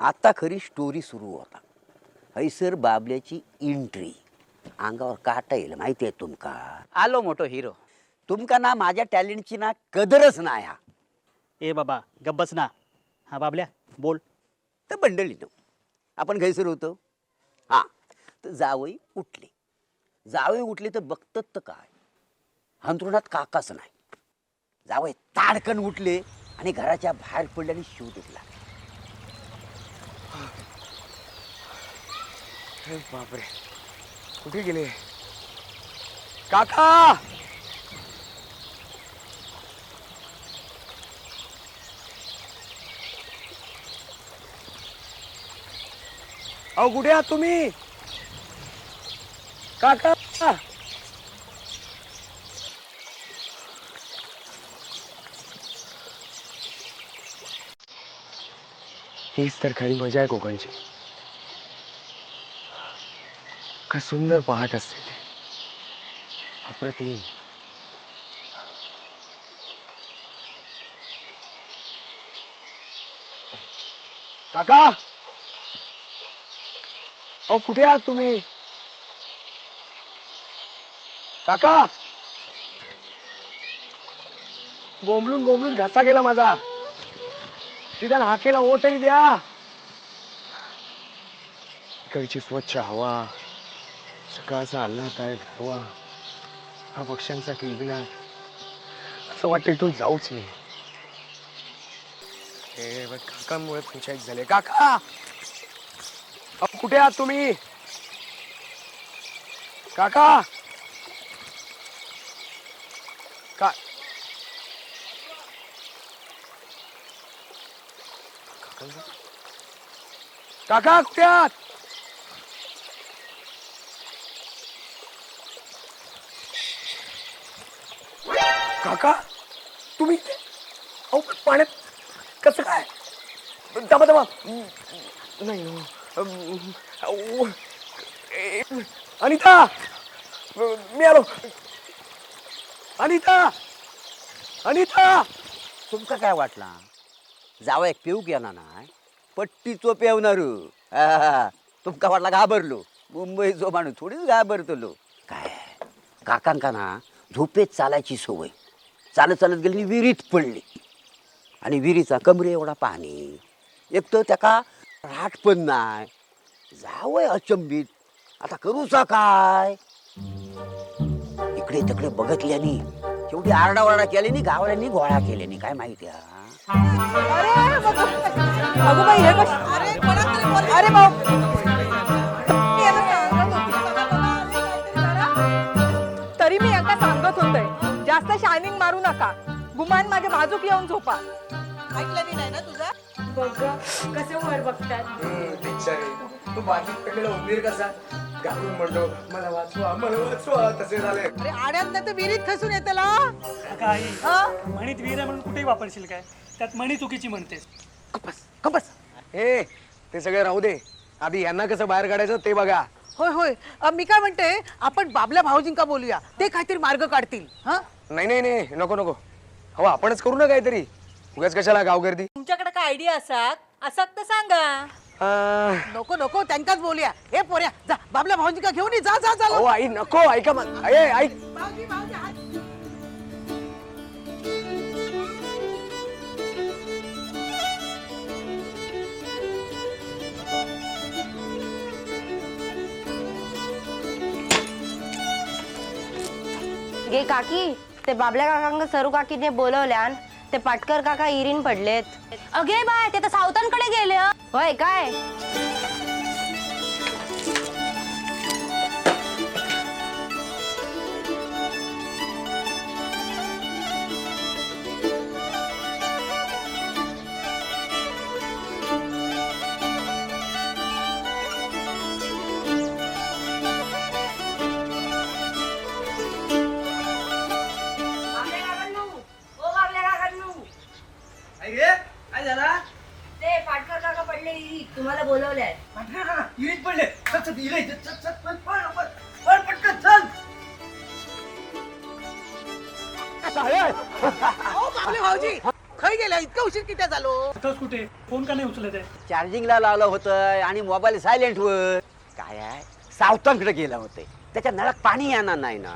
आता खरी स्टोरी सुरू होता. हैसर बाबल्याची एंट्री. अंगावर काटा येईल माहिती आहे तुमका. आलो मोठो हिरो. तुमका ना माझ्या टॅलेंटची ना कदरच नाही. हा ए बाबा गब्बस ना. हा बाबल्या बोल. तर बंडल तो आपण घैसर होतो. हा तर जावई उठले तर बघतात तर काय अंथरुणात काकाच नाही. जावई ताडकन उठले आणि घराच्या बाहेर पडल्याने शिव दिसला. बापरे कुठे गेले काका. अहो कुठे आहात तुम्ही काका. हीच तर खरी मजा आहे कोकणची. का सुंदर पहाट असते ती. अप्रतिम. काका अहो कुठे आहात तुम्ही काका. गोमलून घासा गेला माझा. तिथं हाकेला ओ तरी द्या. इकडची स्वच्छ हवा, सकाळचा आल्हाददायक हवा, हा पक्ष्यांचा किलबिलाट. असं वाटतं इथून जाऊच नाही. हे बघ काकांमुळे पंचायत झाले. काका अहो कुठे आहात तुम्ही काका. काका कुठे आहात. काका तुम्ही अहो पाण्यात कसं काय. दबा नाही हो. अनिता मी आलो. अनिता तुमका काय वाटला जावं एक पिऊ येणार नाही पट्टीचो पेवणार. तुमका वाटला घाबरलो. मुंबईचो माणूस थोडीच घाबरतलो. काय काकांका ना झोपेत चालायची सवय. चालत गेली विहिरीत पडली आणि विहिरीचा कमरे एवढा पाणी. एक तर त्याका राट पण नाही. जावय अचंबित आता करूचा काय. इकडे तिकडे बघतल्यानी शेवटी आरडाओरडा केल्यानी गावड्यांनी गोळा केल्यानी काय माहिती आहे. अगं बाई हे कश. अरे भाऊ तरी मी एका सांगत होते जास्त शायनिंग मारू नका. गुमान माझ्या बाजूक येऊन झोपा. ऐकलं मी नाही ना तुझा. बघ कसे वर बघतात. तू बाकी पडलेला उंदीर कसा घालून म्हणतो मला वाचवा तसे झाले. अरे आड्यात नाही तर विहिरीत खसून येते ला. काही म्हणीत विहीर आहे म्हणून कुठेही वापरशील काय. त्यात म्हणी चुकीची म्हणतेस. कपस हे ते सगळे राहू दे. आधी यांना कसं बाहेर काढायचं ते बघा. होय मी काय म्हणते आपण बाबल्या भाऊजींका बोलूया. ते काहीतरी मार्ग काढतील. हा नाही नको हो आपणच करू ना काहीतरी. उगाच कशाला गावगर्दी. तुमच्याकडे काय आयडिया असाक तर सांगा. नको त्यांकाच बोलूया. हे पोऱ्या जा बाबल्या भाऊजींका घेऊन जा. हो आई नको ऐका मग ऐक. गे काकी ते बाबल्या काकांना सरू काकीने बोलवल्यान ते पाटकर काका इरीन पडलेत. अगे बाय ते तर सावतांकडे गेले. होय काय. तुम्हाला बोलवलं भाऊजी खय गेला इतका उशीर किती झालो आताच कुठे फोन का नाही उचलत आहे? चार्जिंगला लावलं होतं आणि मोबाईल सायलेंट वर. काय आहे, सावतांकडे गेला होते, त्याच्या नळात पाणी येणार नाही ना.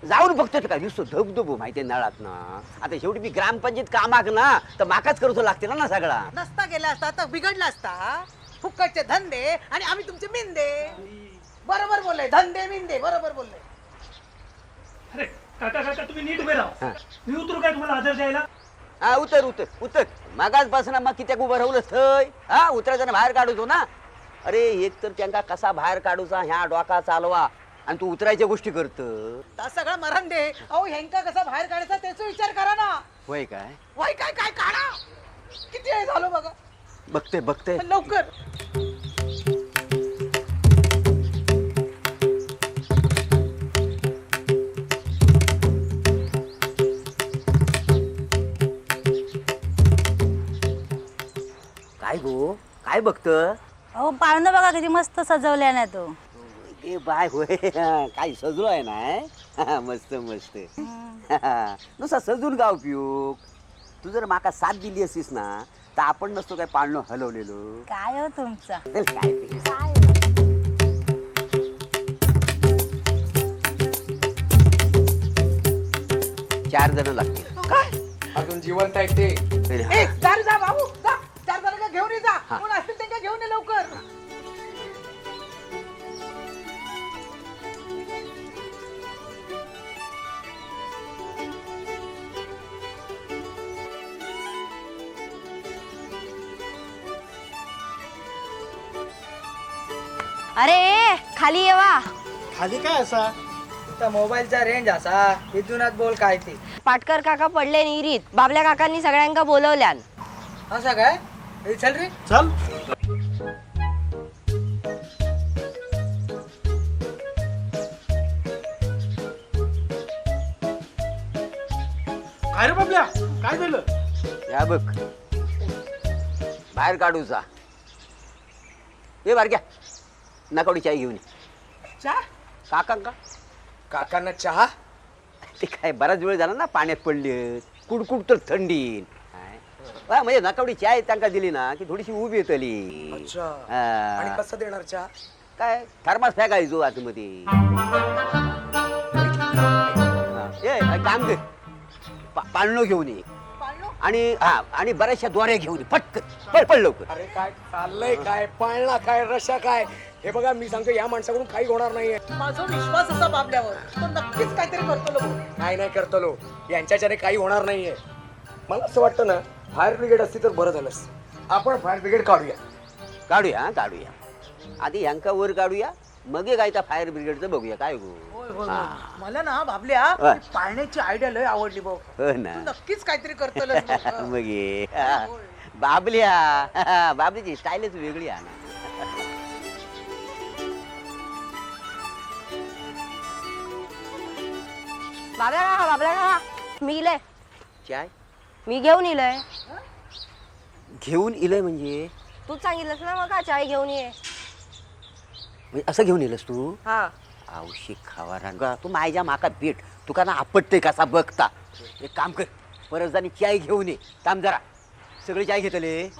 जाऊन बघतोय काय नुसतं धबधबू माहितीये नळात ना. आता शेवटी मी ग्रामपंचायत कामाक ना तर माकाच करूच लागते ना सगळा. नसता गेला असता तर बिघडला असता. फुकटचे धंदे आणि आम्ही तुमचे मिंदे. बरोबर बोलले, धंदे मिंदे बरोबर बोलले. अरे काका काका तुम्ही नीट उभे राहा. मी उतरू काय तुम्हाला आदर द्यायला? हा उतर उतर उतर. मागासपासून मग कित्याक उभं राहुलं थय. हा उतरायचं बाहेर काढूचो ना. अरे एक तर त्यांना कसा बाहेर काढूचा ह्या डोका चालवा आणि तू उतरायच्या गोष्टी करत. ता सगळं मरण दे. अहो ह्यांका कसा बाहेर काढायचा त्याचा विचार करा ना. होय काय वय काय काय काढा. किती वेळ झालो बघा. बघते बघते. लवकर. काय गो काय बघत. अहो पाळणं बघा किती मस्त सजवल्या ना तो. ए बाय होय काय सजलो आहे ना. मस्त मस्त. नुसता सजून का उपयोग. तू जर माका साथ दिली असतीस ना तर आपण नसतो काय पाळणं हलवलेलो. काय हो तुमचा चल, काय ते. चार जण लागतील. काय अजून जिवंत आहेत ते. ए चार जा भाऊ जा. चार जणांना घेऊन ये जा. कोण असतील त्यांना घेऊन ये लवकर. अरे खाली येवा. खाली काय असा त्या मोबाईलचा रेंज असा इथूनच बोल काय ते पाटकर काका पडले निरीत. बाबल्या काकांनी सगळ्यांका बोलवल्यान. असं काय ए, चल रे चल. काय रे बाबल्या काय झालं या बघ बाहेर काढूचा. ये बारक्या नकावडी चाय घेऊन ये. चहा काकांका काकांना चहा. ते काय बराच वेळ झाला ना पाण्यात पडले. कुडकुड तर थंडी. म्हणजे नकावडी चाय त्यांना दिली ना की थोडीशी उभी येतली. अच्छा. आणि हा. कसं देणार चहा. काय थर्मास फेकायचो आतमध्ये. ए काम कर पाळणं घेऊन ये आणि हा आणि बऱ्याचशा द्वारे घेऊन ये. पटकन पळ लवकर. अरे काय चाललंय काय पाळणा काय रशा काय. हे बघा मी सांगतो या माणसाकडून काही होणार नाहीये. माझा विश्वास असा बाबल्यावर तो नक्कीच काहीतरी करतो लोक. काय नाही करतो लो यांच्याच्याने काही होणार नाहीये. मला असं वाटतं ना फायर ब्रिगेड असती तर बरं झालंस. आपण फायर ब्रिगेड काढूया. काढूया हा, काढूया. आधी ह्यांका वर काढूया मग काय त्या फायर ब्रिगेडचं बघूया काय गो. मला ना बाबल्या हा. पाळण्याची आयडिया लय आवडली भाऊ. हो ना. तू नक्कीच काहीतरी करतो मग ये. बाबल्या बाबलीची स्टाईलच वेगळी आहे ना. बाबल्या काका मी इलय. चाय मी घेऊन इलय. घेऊन इलय म्हणजे तूच सांगितलंस ना मग का चाय घेऊन ये. असं घेऊन येलस तू. हा औशी खावा रांगा तू माझ्या माका भेट तुका ना आपटते कसा बघता. एक काम कर परत जाणी चाय घेऊन ये. थांब जरा सगळे चाय घेतले.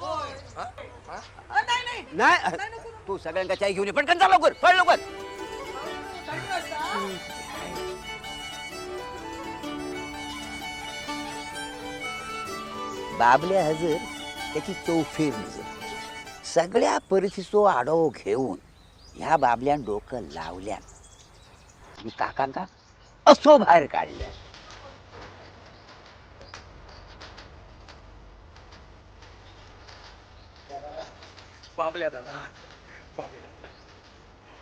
नाही तू सगळ्यांका चाय घेऊन ये. पटकन जा लवकर पळ लवकर. बाबल्या हजर त्याची चौफेर नजर सगळ्या परिस्थितीचो आढावा घेऊन ह्या बाबल्यान डोकं लावल्या. काकांका असो बाहेर काढल्या. बाबल्या दादा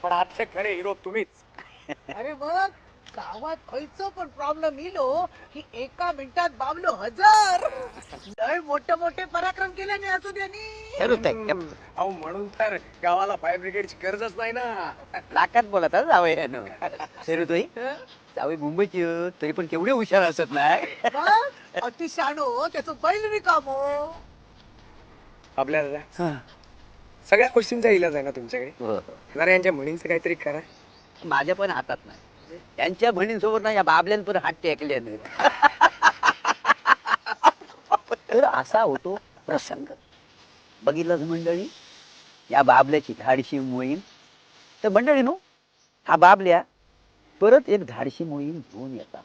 पण आजचे खरे हिरो तुम्हीच. अरे बघ गावात खयचो पण प्रॉब्लेम इलो की एका मिनिटात बाबलो हजर. लय मोठे मोठे पराक्रम केले नाही असू त्यांनी. अहो म्हणून तर गावाला फायर ब्रिगेडची गरजच नाही ना. लाकात बोलत जावय सर तोही जावई मुंबईची तरी पण केवढे हुशार असत नाही. बघ, अति शाणो त्याचं बैल रिकामो. आपल्या दादा सगळ्या गोष्टींचा इलाज आहे ना तुमच्याकडे. जरा यांच्या म्हणींचं काहीतरी करा. माझ्या पण हातात नाही. त्यांच्या बहिणींसोबत ना या बाबल्यान पण हात टेकले. तर असा होतो प्रसंग. बघितलं मंडळी, या बाबल्याची धाडशी मोहीम. तर मंडळी नो, हा बाबल्या परत एक धाडशी मोहीम घेऊन येतात.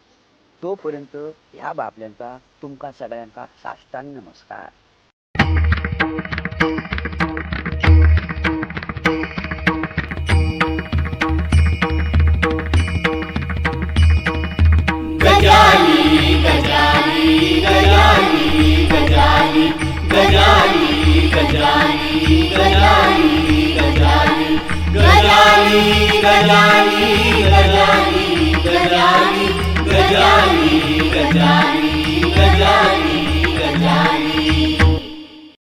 तोपर्यंत ह्या बाबल्यांचा तुमका सगळ्यांका साष्टांग नमस्कार. गजानी